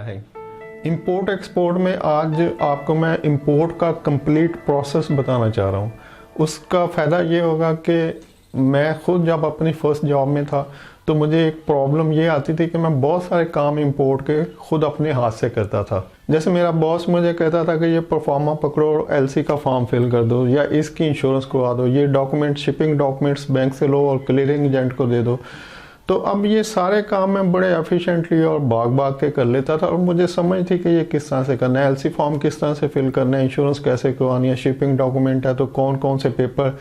है। Import export में आज आपको मैं इंपोर्ट का कंप्लीट प्रोसेस बताना चाह रहा हूँ। उसका फ़ायदा ये होगा कि मैं खुद जब अपनी फर्स्ट जॉब में था तो मुझे एक प्रॉब्लम ये आती थी कि मैं बहुत सारे काम इंपोर्ट के खुद अपने हाथ से करता था। जैसे मेरा बॉस मुझे कहता था कि ये परफॉर्मा पकड़ो और एलसी का फॉर्म फिल कर दो या इसकी इंश्योरेंस करवा दो, ये डॉक्यूमेंट शिपिंग डॉक्यूमेंट्स बैंक से लो और क्लियरिंग एजेंट को दे दो। तो अब ये सारे काम मैं बड़े एफिशिएंटली और भाग के कर लेता था और मुझे समझ थी कि ये किस तरह से करना है, एलसी फॉर्म किस तरह से फिल करना है, इंश्योरेंस कैसे करवानी है, शिपिंग डॉक्यूमेंट है तो कौन कौन से पेपर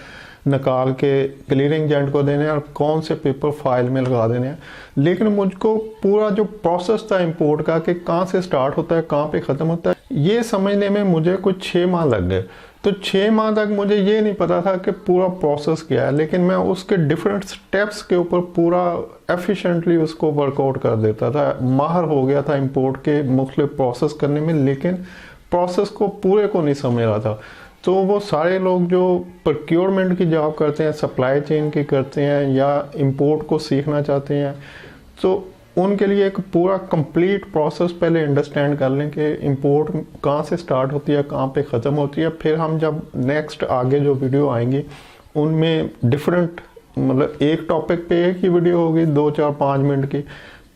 निकाल के क्लियरिंग एजेंट को देने हैं और कौन से पेपर फाइल में लगा देने हैं। लेकिन मुझको पूरा जो प्रोसेस था इंपोर्ट का कि कहाँ से स्टार्ट होता है कहाँ पे ख़त्म होता है, ये समझने में मुझे कुछ 6 माह लग गए। तो 6 माह तक मुझे ये नहीं पता था कि पूरा प्रोसेस क्या है, लेकिन मैं उसके डिफरेंट स्टेप्स के ऊपर पूरा एफिशिएंटली उसको वर्कआउट कर देता था। माहिर हो गया था इंपोर्ट के मुख्तलिफ प्रोसेस करने में, लेकिन प्रोसेस को पूरे को नहीं समझ रहा था। तो वो सारे लोग जो प्रोक्योरमेंट की जॉब करते हैं, सप्लाई चेन की करते हैं या इंपोर्ट को सीखना चाहते हैं, तो उनके लिए एक पूरा कंप्लीट प्रोसेस पहले अंडरस्टैंड कर लें कि इंपोर्ट कहाँ से स्टार्ट होती है, कहाँ पे ख़त्म होती है। फिर हम जब नेक्स्ट आगे जो वीडियो आएंगी उनमें डिफरेंट मतलब एक टॉपिक पे एक ही वीडियो होगी 2, 4, 5 मिनट की,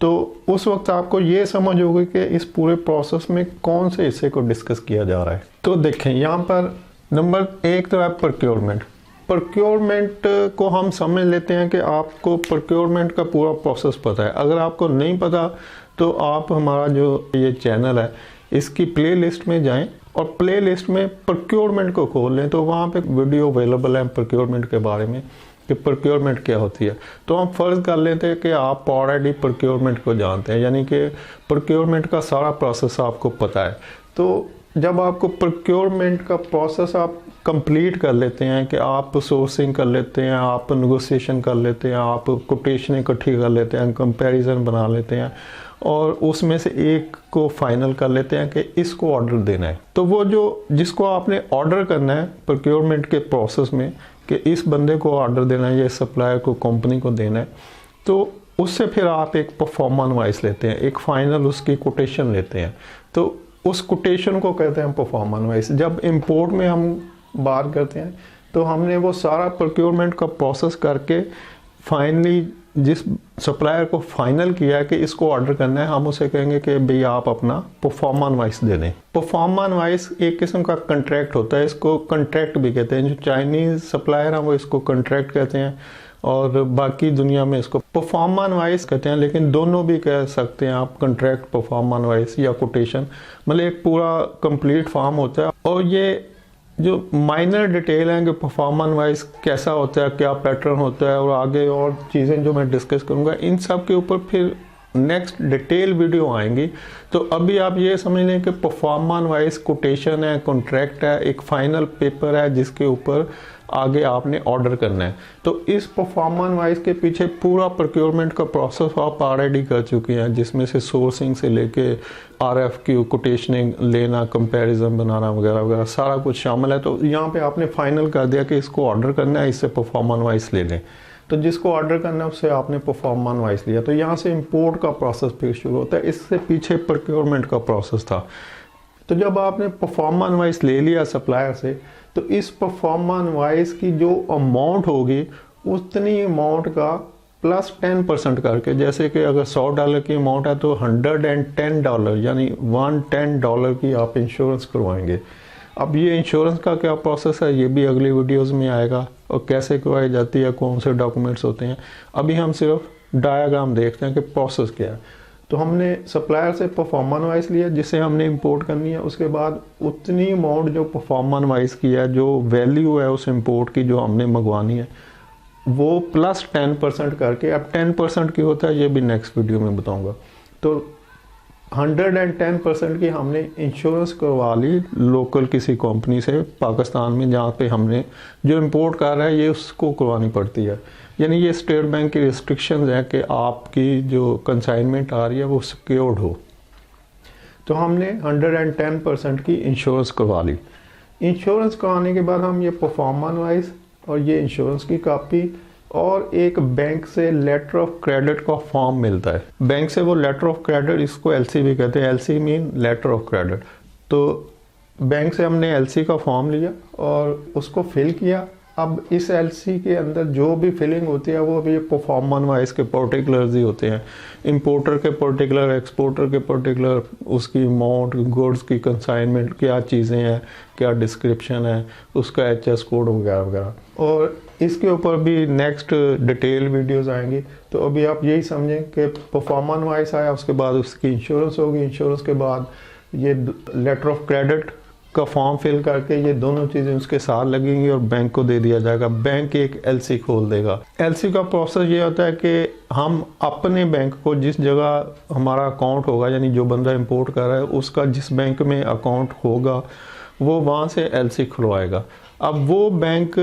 तो उस वक्त आपको ये समझ होगी कि इस पूरे प्रोसेस में कौन से हिस्से को डिस्कस किया जा रहा है। तो देखें यहाँ पर नंबर 1 तो है प्रोक्योरमेंट। प्रोक्योरमेंट को हम समझ लेते हैं कि आपको प्रोक्योरमेंट का पूरा प्रोसेस पता है। अगर आपको नहीं पता तो आप हमारा जो ये चैनल है इसकी प्लेलिस्ट में जाएं और प्लेलिस्ट में प्रोक्योरमेंट को खोल लें, तो वहाँ पे वीडियो अवेलेबल है प्रोक्योरमेंट के बारे में कि प्रोक्योरमेंट क्या होती है। तो हम फ़र्ज़ कर लेते हैं कि आप ऑलरेडी प्रोक्योरमेंट को जानते हैं, यानी कि प्रोक्योरमेंट का सारा प्रोसेस आपको पता है। तो जब आपको प्रोक्योरमेंट का प्रोसेस आप कंप्लीट कर लेते हैं कि आप सोर्सिंग कर लेते हैं, आप नेगोशिएशन कर लेते हैं, आप कोटेशन इकट्ठी कर लेते हैं, कंपैरिजन बना लेते हैं और उसमें से एक को फाइनल कर लेते हैं कि इसको ऑर्डर देना है, तो वो जो जिसको आपने ऑर्डर करना है प्रोक्योरमेंट के प्रोसेस में कि इस बंदे को ऑर्डर देना है, ये सप्लायर को कंपनी को देना है, तो उससे फिर आप एक परफॉर्मेंस वाइस लेते हैं, एक फाइनल उसकी कोटेशन लेते हैं। तो उस कोटेशन को कहते हैं परफॉर्मेंस वाइस। जब इंपोर्ट में हम बात करते हैं तो हमने वो सारा प्रोक्योरमेंट का प्रोसेस करके फाइनली जिस सप्लायर को फाइनल किया कि इसको ऑर्डर करना है, हम उसे कहेंगे कि भाई आप अपना परफॉर्मेंस वाइस दे दें। परफॉर्मेंस वाइस एक किस्म का कॉन्ट्रैक्ट होता है, इसको कॉन्ट्रैक्ट भी कहते हैं। जो चाइनीज़ सप्लायर हैं वो इसको कॉन्ट्रैक्ट कहते हैं और बाकी दुनिया में इसको परफॉर्मेंस वाइस कहते हैं, लेकिन दोनों भी कह सकते हैं आप, कॉन्ट्रैक्ट, परफॉर्मेंस वाइस या कोटेशन, मतलब एक पूरा कंप्लीट फॉर्म होता है। और ये जो माइनर डिटेल हैं कि परफॉर्मेंस वाइज कैसा होता है, क्या पैटर्न होता है और आगे और चीज़ें जो मैं डिस्कस करूँगा, इन सब के ऊपर फिर नेक्स्ट डिटेल वीडियो आएंगी। तो अभी आप ये समझ लें कि परफॉर्मेंस वाइज कोटेशन है, कॉन्ट्रैक्ट है, एक फाइनल पेपर है जिसके ऊपर आगे आपने ऑर्डर करना है। तो इस परफॉर्मेंस वाइज के पीछे पूरा प्रोक्योरमेंट का प्रोसेस आप ऑलरेडी कर चुके हैं, जिसमें से सोर्सिंग से लेके RFQ, कोटेशनिंग लेना, कंपैरिजन बनाना वगैरह वगैरह सारा कुछ शामिल है। तो यहाँ पे आपने फाइनल कर दिया कि इसको ऑर्डर करना है, इससे परफॉर्मेंस वाइज ले लें। तो जिसको ऑर्डर करना है उससे आपने परफॉर्मेंस वाइज लिया। तो यहाँ से इंपोर्ट का प्रोसेस फिर शुरू होता है, इससे पीछे प्रोक्योरमेंट का प्रोसेस था। तो जब आपने परफॉर्मेंस वाइज ले लिया सप्लायर से, तो इस परफॉर्मेंस वाइज की जो अमाउंट होगी उतनी अमाउंट का प्लस 10% करके, जैसे कि अगर $100 की अमाउंट है तो $110 यानी $110 की आप इंश्योरेंस करवाएंगे। अब ये इंश्योरेंस का क्या प्रोसेस है ये भी अगली वीडियोस में आएगा और कैसे करवाई जाती है, कौन से डॉक्यूमेंट्स होते हैं। अभी हम सिर्फ डायग्राम देखते हैं कि प्रोसेस क्या है। तो हमने सप्लायर से परफॉर्मेंस वाइज लिया जिसे हमने इंपोर्ट करनी है, उसके बाद उतनी अमाउंट जो परफॉर्मेंस वाइज की है, जो वैल्यू है उस इंपोर्ट की जो हमने मंगवानी है, वो प्लस 10% करके, अब 10% की होता है ये भी नेक्स्ट वीडियो में बताऊंगा। तो 110% की हमने इंश्योरेंस करवा ली लोकल किसी कंपनी से पाकिस्तान में, जहाँ पे हमने जो इंपोर्ट कर रहा है ये उसको करवानी पड़ती है। यानी ये स्टेट बैंक की रिस्ट्रिक्शंस हैं कि आपकी जो कंसाइनमेंट आ रही है वो सिक्योर्ड हो। तो हमने 110% की इंश्योरेंस करवा ली। इंश्योरेंस करवाने के बाद हम ये परफॉर्मेंस वाइज और ये इंश्योरेंस की कापी और एक बैंक से लेटर ऑफ क्रेडिट का फॉर्म मिलता है। बैंक से वो लेटर ऑफ क्रेडिट, इसको एलसी भी कहते हैं, LC mean letter of credit. तो बैंक से हमने एलसी का फॉर्म लिया और उसको फिल किया। अब इस एलसी के अंदर जो भी फिलिंग होती है वो भी परफॉर्मेंस वाइज के पर्टिकुलर्स ही होते हैं। इंपोर्टर के पर्टिकुलर, एक्सपोर्टर के पर्टिकुलर, उसकी अमाउंट, गुड्स की कंसाइनमेंट, क्या चीज़ें हैं, क्या डिस्क्रिप्शन है, उसका एचएस कोड वगैरह वगैरह। और इसके ऊपर भी नेक्स्ट डिटेल वीडियोस आएंगी। तो अभी आप यही समझें कि परफॉर्मेंस वाइज आया, उसके बाद उसकी इंश्योरेंस होगी, इंश्योरेंस के बाद ये लेटर ऑफ क्रेडिट का फॉर्म फिल करके ये दोनों चीज़ें उसके साथ लगेंगी और बैंक को दे दिया जाएगा। बैंक एक एलसी खोल देगा। एलसी का प्रोसेस ये होता है कि हम अपने बैंक को, जिस जगह हमारा अकाउंट होगा, यानी जो बंदा इंपोर्ट कर रहा है उसका जिस बैंक में अकाउंट होगा वो वहाँ से एलसी खुलवाएगा। अब वो बैंक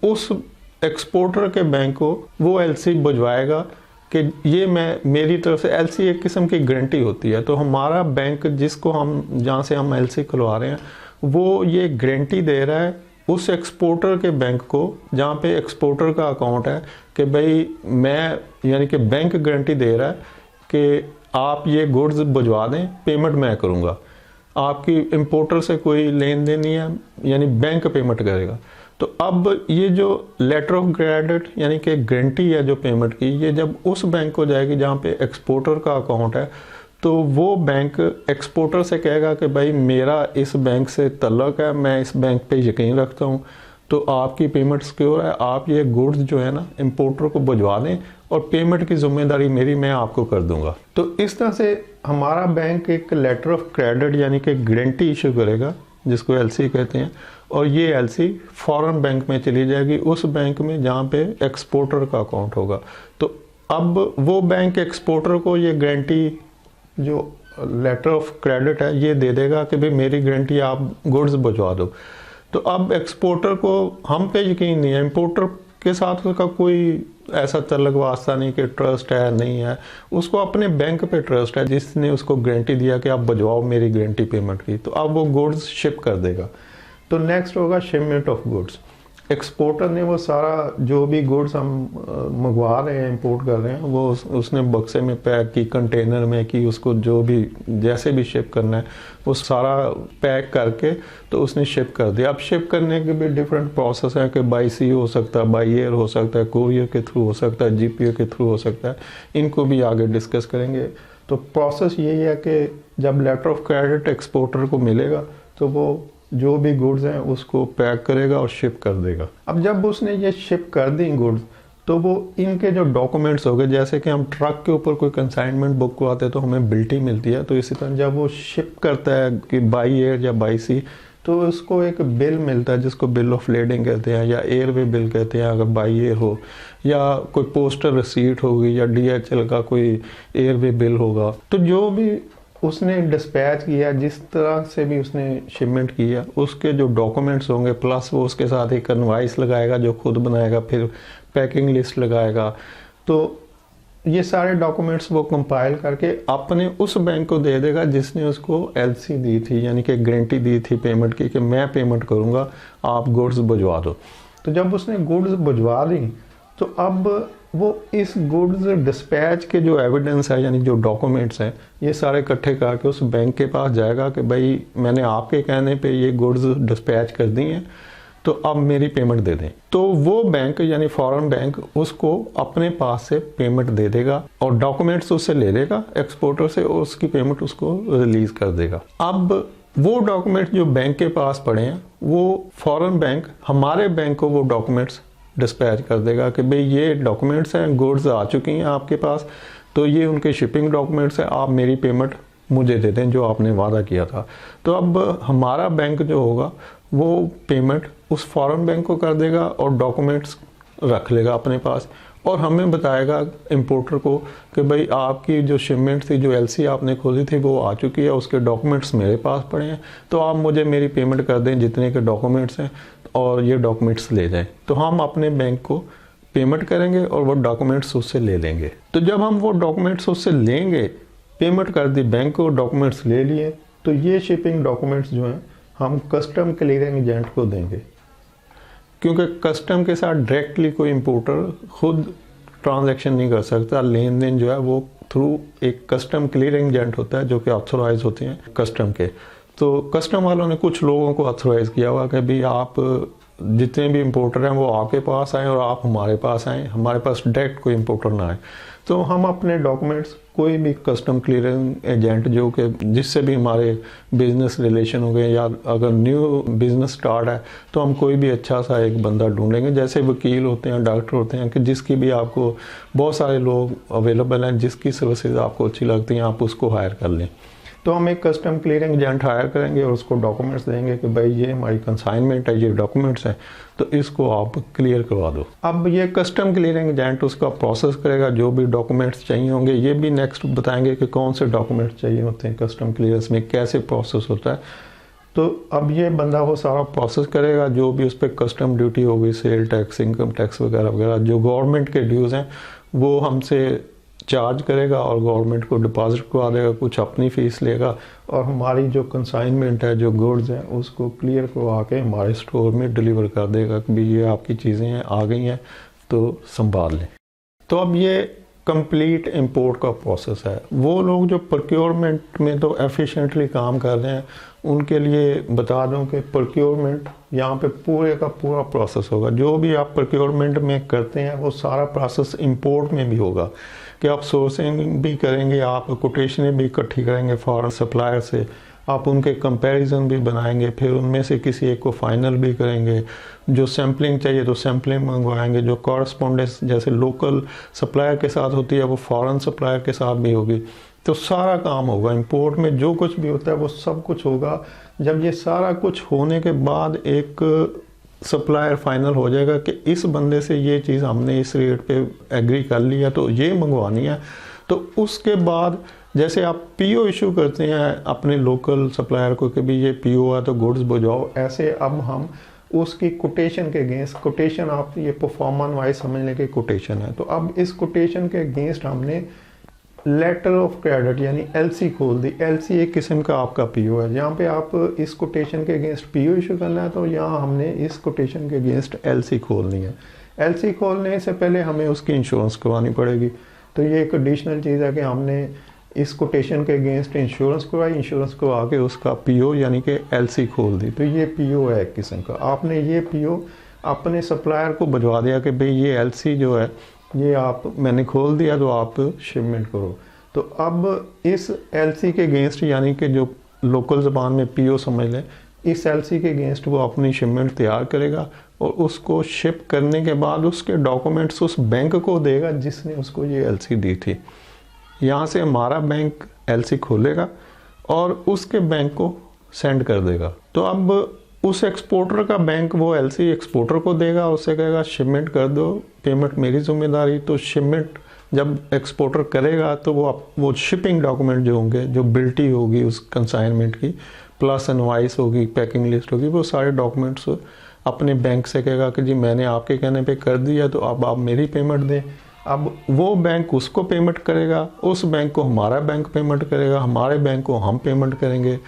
उस एक्सपोर्टर के बैंक को वो एलसी भिजवाएगा कि ये मेरी तरफ से, एलसी एक किस्म की गारंटी होती है। तो हमारा बैंक जिसको हम, जहाँ से हम एलसी खुलवा रहे हैं, वो ये गारंटी दे रहा है उस एक्सपोर्टर के बैंक को जहाँ पे एक्सपोर्टर का अकाउंट है कि भाई मैं, यानी कि बैंक गारंटी दे रहा है कि आप ये गुड्स भिजवा दें, पेमेंट मैं करूँगा, आपकी इंपोर्टर से कोई लेन देन नहीं है, यानी बैंक पेमेंट करेगा। तो अब ये जो लेटर ऑफ क्रेडिट यानी कि गारंटी है जो पेमेंट की, ये जब उस बैंक को जाएगी जहाँ पे एक्सपोर्टर का अकाउंट है, तो वो बैंक एक्सपोर्टर से कहेगा कि भाई मेरा इस बैंक से तल्लुक़ है, मैं इस बैंक पे यकीन रखता हूँ, तो आपकी पेमेंट सिक्योर है, आप ये गुड्स जो है ना इंपोर्टर को भिजवा दें और पेमेंट की जिम्मेदारी मेरी, मैं आपको कर दूंगा। तो इस तरह से हमारा बैंक एक लेटर ऑफ क्रेडिट यानी कि गारंटी इशू करेगा, जिसको एलसी कहते हैं, और ये एलसी फॉरेन बैंक में चली जाएगी, उस बैंक में जहाँ पे एक्सपोर्टर का अकाउंट होगा। तो अब वो बैंक एक्सपोर्टर को ये गारंटी, जो लेटर ऑफ क्रेडिट है, ये दे देगा कि भाई मेरी गारंटी, आप गुड्स भिजवा दो। तो अब एक्सपोर्टर को हम पे यकीन नहीं है, इंपोर्टर के साथ उसका कोई ऐसा तल्लुक़ वास्ता नहीं कि ट्रस्ट है नहीं है, उसको अपने बैंक पे ट्रस्ट है जिसने उसको गारंटी दिया कि आप भिजवाओ मेरी गारंटी पेमेंट की। तो अब वो गुड्स शिप कर देगा। तो नेक्स्ट होगा शिपमेंट ऑफ गुड्स। एक्सपोर्टर ने वो सारा जो भी गुड्स हम मंगवा रहे हैं, इंपोर्ट कर रहे हैं, वो उसने बक्से में पैक की, कंटेनर में की, उसको जो भी जैसे भी शिप करना है वो सारा पैक करके तो उसने शिप कर दिया। अब शिप करने के भी डिफरेंट प्रोसेस है कि बाई सी हो सकता है, बाई एयर हो सकता है, कोरियर के थ्रू हो सकता है, जीपीओ के थ्रू हो सकता है। इनको भी आगे डिस्कस करेंगे। तो प्रोसेस यही है कि जब लेटर ऑफ क्रेडिट एक्सपोर्टर को मिलेगा तो वो जो भी गुड्स हैं उसको पैक करेगा और शिप कर देगा। अब जब उसने ये शिप कर दी गुड्स, तो वो इनके जो डॉक्यूमेंट्स हो गए, जैसे कि हम ट्रक के ऊपर कोई कंसाइनमेंट बुक करवाते हैं तो हमें बिल्टी मिलती है, तो इसी तरह जब वो शिप करता है कि बाई एयर या बाई सी, तो उसको एक बिल मिलता है जिसको बिल ऑफ लेडिंग कहते हैं या एयरवे बिल कहते हैं अगर बाई एयर हो, या कोई पोस्टल रिसीट होगी या डीएचएल का कोई एयरवे बिल होगा। तो जो भी उसने डिस्पैच किया, जिस तरह से भी उसने शिपमेंट किया, उसके जो डॉक्यूमेंट्स होंगे, प्लस वो उसके साथ एक इनवॉइस लगाएगा जो खुद बनाएगा, फिर पैकिंग लिस्ट लगाएगा। तो ये सारे डॉक्यूमेंट्स वो कंपाइल करके अपने उस बैंक को दे देगा जिसने उसको एलसी दी थी, यानी कि गारंटी दी थी पेमेंट की कि मैं पेमेंट करूँगा, आप गुड्स भिजवा दो। तो जब उसने गुड्स भिजवा दी तो अब वो इस गुड्स डिस्पैच के जो एविडेंस है, यानी जो डॉक्यूमेंट्स हैं, ये सारे इकट्ठे करके उस बैंक के पास जाएगा कि भाई मैंने आपके कहने पे ये गुड्स डिस्पैच कर दी हैं, तो अब मेरी पेमेंट दे दें। तो वो बैंक यानी फॉरेन बैंक उसको अपने पास से पेमेंट दे देगा और डॉक्यूमेंट्स उससे ले लेगा एक्सपोर्टर से, और उसकी पेमेंट उसको रिलीज कर देगा। अब वो डॉक्यूमेंट जो बैंक के पास पड़े हैं, वो फॉरेन बैंक हमारे बैंक को वो डॉक्यूमेंट्स डिस्पैच कर देगा कि भाई ये डॉक्यूमेंट्स हैं, गुड्स आ चुकी हैं आपके पास, तो ये उनके शिपिंग डॉक्यूमेंट्स हैं, आप मेरी पेमेंट मुझे दे दें जो आपने वादा किया था। तो अब हमारा बैंक जो होगा वो पेमेंट उस फॉरेन बैंक को कर देगा और डॉक्यूमेंट्स रख लेगा अपने पास, और हमें बताएगा इंपोर्टर को कि भाई आपकी जो शिपमेंट थी, जो एलसी आपने खोली थी, वो आ चुकी है, उसके डॉक्यूमेंट्स मेरे पास पड़े हैं, तो आप मुझे मेरी पेमेंट कर दें जितने के डॉक्यूमेंट्स हैं और ये डॉक्यूमेंट्स ले जाएं। तो हम अपने बैंक को पेमेंट करेंगे और वो डॉक्यूमेंट्स उससे ले लेंगे। तो जब हम वो डॉक्यूमेंट्स उससे लेंगे, पेमेंट कर दी बैंक को, डॉक्यूमेंट्स ले लिए, तो ये शिपिंग डॉक्यूमेंट्स जो हैं हम कस्टम क्लियरिंग एजेंट को देंगे। क्योंकि कस्टम के साथ डायरेक्टली कोई इंपोर्टर खुद ट्रांजैक्शन नहीं कर सकता, लेन देन जो है वो थ्रू एक कस्टम क्लियरिंग एजेंट होता है जो कि ऑथोराइज होते हैं कस्टम के। तो कस्टम वालों ने कुछ लोगों को ऑथोराइज किया हुआ कि भाई आप जितने भी इंपोर्टर हैं वो आपके पास आएँ और आप हमारे पास आएँ, हमारे पास डायरेक्ट कोई इंपोर्टर ना आए। तो हम अपने डॉक्यूमेंट्स कोई भी कस्टम क्लियरिंग एजेंट जो कि जिससे भी हमारे बिजनेस रिलेशन हो गए, या अगर न्यू बिजनेस स्टार्ट है तो हम कोई भी अच्छा सा एक बंदा ढूंढेंगे, जैसे वकील होते हैं, डॉक्टर होते हैं, कि जिसकी भी आपको बहुत सारे लोग अवेलेबल हैं, जिसकी सर्विसेज आपको अच्छी लगती हैं आप उसको हायर कर लें। तो हम एक कस्टम क्लियरिंग एजेंट हायर करेंगे और उसको डॉक्यूमेंट्स देंगे कि भाई ये हमारी कंसाइनमेंट है, ये डॉक्यूमेंट्स हैं, तो इसको आप क्लियर करवा दो। अब ये कस्टम क्लियरिंग एजेंट उसका प्रोसेस करेगा, जो भी डॉक्यूमेंट्स चाहिए होंगे, ये भी नेक्स्ट बताएंगे कि कौन से डॉक्यूमेंट्स चाहिए होते हैं कस्टम क्लियरेंस में, कैसे प्रोसेस होता है। तो अब ये बंदा वो सारा प्रोसेस करेगा, जो भी उस पर कस्टम ड्यूटी होगी, सेल टैक्स, इनकम टैक्स वगैरह वगैरह, जो गवर्नमेंट के ड्यूज़ हैं वो हमसे चार्ज करेगा और गवर्नमेंट को डिपॉजिट करवा देगा, कुछ अपनी फ़ीस लेगा और हमारी जो कंसाइनमेंट है, जो गुड्स हैं, उसको क्लियर करवा के हमारे स्टोर में डिलीवर कर देगा कि भाई ये आपकी चीज़ें हैं, आ गई हैं तो संभाल लें। तो अब ये कंप्लीट इंपोर्ट का प्रोसेस है। वो लोग जो प्रोक्योरमेंट में तो एफिशिएंटली काम कर रहे हैं, उनके लिए बता दूं कि प्रोक्योरमेंट यहाँ पे पूरे का पूरा प्रोसेस होगा। जो भी आप प्रोक्योरमेंट में करते हैं वो सारा प्रोसेस इंपोर्ट में भी होगा, कि आप सोर्सिंग भी करेंगे, आप कोटेशनें भी इकट्ठी करेंगे फॉरेन सप्लायर से, आप उनके कंपैरिजन भी बनाएंगे, फिर उनमें से किसी एक को फाइनल भी करेंगे। जो सैम्पलिंग चाहिए तो सैम्पलिंग मंगवाएंगे, जो कॉरस्पॉन्डेंस जैसे लोकल सप्लायर के साथ होती है वो फॉरेन सप्लायर के साथ भी होगी। तो सारा काम होगा इंपोर्ट में, जो कुछ भी होता है वो सब कुछ होगा। जब ये सारा कुछ होने के बाद एक सप्लायर फाइनल हो जाएगा कि इस बंदे से ये चीज़ हमने इस रेट पे एग्री कर लिया तो ये मंगवानी है, तो उसके बाद जैसे आप पीओ इशू करते हैं अपने लोकल सप्लायर को कि भाई ये पीओ है तो गुड्स बुझाओ, ऐसे अब हम उसकी कोटेशन के अगेंस्ट, कोटेशन आप ये परफॉर्मेंस वाइज समझ लें कि कोटेशन है, तो अब इस कोटेशन के अगेंस्ट हमने लेटर ऑफ क्रेडिट यानी एलसी खोल दी। एलसी एक किस्म का आपका पीओ है, जहाँ पे आप इस कोटेशन के अगेंस्ट पीओ इशू करना है तो यहाँ हमने इस कोटेशन के अगेंस्ट एलसी खोलनी है। एलसी खोलने से पहले हमें उसकी इंश्योरेंस करवानी पड़ेगी, तो ये एक एडिशनल चीज़ है कि हमने इस कोटेशन के अगेंस्ट इंश्योरेंस करवाई, इंश्योरेंस करवा के उसका पीओ यानी कि एलसी खोल दी। तो ये पीओ है एक किस्म का। आपने ये पीओ अपने सप्लायर को भिजवा दिया कि भाई ये एलसी जो है ये आप मैंने खोल दिया तो आप शिपमेंट करो। तो अब इस एलसी के अगेंस्ट यानी कि जो लोकल ज़बान में पीओ समझ लें, इस एलसी के अगेंस्ट वो अपनी शिपमेंट तैयार करेगा और उसको शिप करने के बाद उसके डॉक्यूमेंट्स उस बैंक को देगा जिसने उसको ये एलसी दी थी। यहाँ से हमारा बैंक एलसी खोलेगा और उसके बैंक को सेंड कर देगा। तो अब उस एक्सपोर्टर का बैंक वो एलसी एक्सपोर्टर को देगा, उससे कहेगा शिपमेंट कर दो, पेमेंट मेरी जिम्मेदारी। तो शिपमेंट जब एक्सपोर्टर करेगा तो वो शिपिंग डॉक्यूमेंट जो होंगे, जो बिल्टी होगी उस कंसाइनमेंट की, प्लस इनवॉइस होगी, पैकिंग लिस्ट होगी, वो सारे डॉक्यूमेंट्स अपने बैंक से कहेगा कि जी मैंने आपके कहने पे कर दिया तो अब आप मेरी पेमेंट दें। अब वो बैंक उसको पेमेंट करेगा, उस बैंक को हमारा बैंक पेमेंट करेगा, हमारे बैंक को हम पेमेंट करेंगे।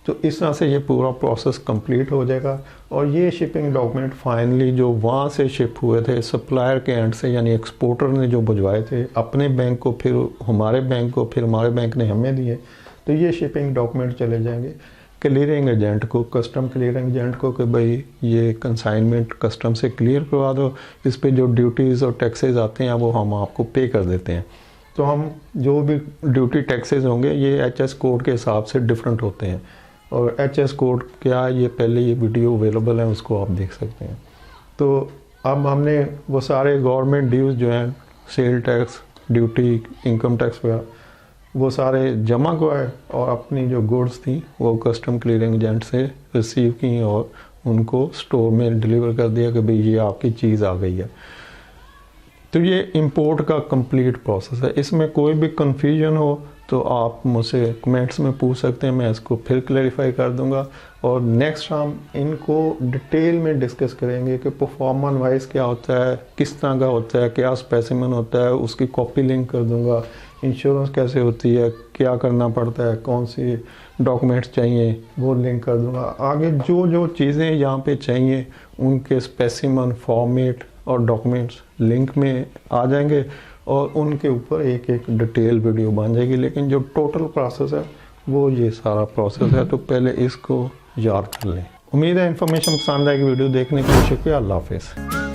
तो इस तरह से ये पूरा प्रोसेस कंप्लीट हो जाएगा और ये शिपिंग डॉक्यूमेंट फाइनली जो वहाँ से शिप हुए थे सप्लायर के एंड से यानी एक्सपोर्टर ने जो भिजवाए थे अपने बैंक को, फिर हमारे बैंक को, फिर हमारे बैंक ने हमें दिए, तो ये शिपिंग डॉक्यूमेंट चले जाएंगे क्लियरिंग एजेंट को, कस्टम क्लियरिंग एजेंट को कि भाई ये कंसाइनमेंट कस्टम से क्लियर करवा दो, इस पे जो ड्यूटीज़ और टैक्सेस आते हैं वो हम आपको पे कर देते हैं। तो हम जो भी ड्यूटी टैक्सेस होंगे ये एचएस कोड के हिसाब से डिफरेंट होते हैं और एचएस कोड क्या है ये पहले ये वीडियो अवेलेबल है, उसको आप देख सकते हैं। तो अब हमने वो सारे गवर्नमेंट ड्यूज़ जो हैं, sale tax, duty, income tax वगैरह, वो सारे जमा करवाए और अपनी जो गुड्स थी वो कस्टम क्लियरिंग एजेंट से रिसीव की और उनको स्टोर में डिलीवर कर दिया कि भाई ये आपकी चीज़ आ गई है। तो ये इंपोर्ट का कंप्लीट प्रोसेस है। इसमें कोई भी कन्फ्यूजन हो तो आप मुझसे कमेंट्स में पूछ सकते हैं, मैं इसको फिर क्लैरिफाई कर दूंगा। और नेक्स्ट हम इनको डिटेल में डिस्कस करेंगे कि परफॉर्मेंस वाइज क्या होता है, किस तरह का होता है, क्या स्पेसिमेन होता है, उसकी कॉपी लिंक कर दूंगा। इंश्योरेंस कैसे होती है, क्या करना पड़ता है, कौन सी डॉक्यूमेंट्स चाहिए, वो लिंक कर दूंगा। आगे जो जो चीज़ें यहाँ पे चाहिए उनके स्पेसिमेन, फॉर्मेट और डॉक्यूमेंट्स लिंक में आ जाएंगे और उनके ऊपर एक एक डिटेल वीडियो बन जाएगी। लेकिन जो टोटल प्रोसेस है वो ये सारा प्रोसेस है, तो पहले इसको याद कर लें। उम्मीद है इन्फॉर्मेशन पसंद आएगी। वीडियो देखने के लिए शुक्रिया। अल्लाह हाफिज़।